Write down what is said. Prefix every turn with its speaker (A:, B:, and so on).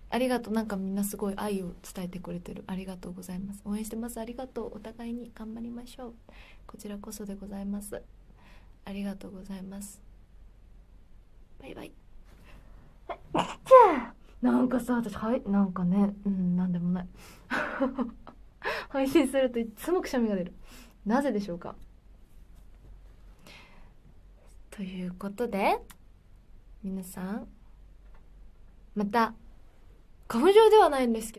A: ありがとう。なんかみんなすごい愛を伝えてくれてる。ありがとうございます。応援してます。ありがとう。お互いに頑張りましょう。こちらこそでございます。ありがとうございます。バイバイ。なんかさ、私、はい、なんかね、なんでもない。配信するといつもくしゃみが出る。なぜでしょうか。ということで、皆さん、また、花粉症ではないんですけど、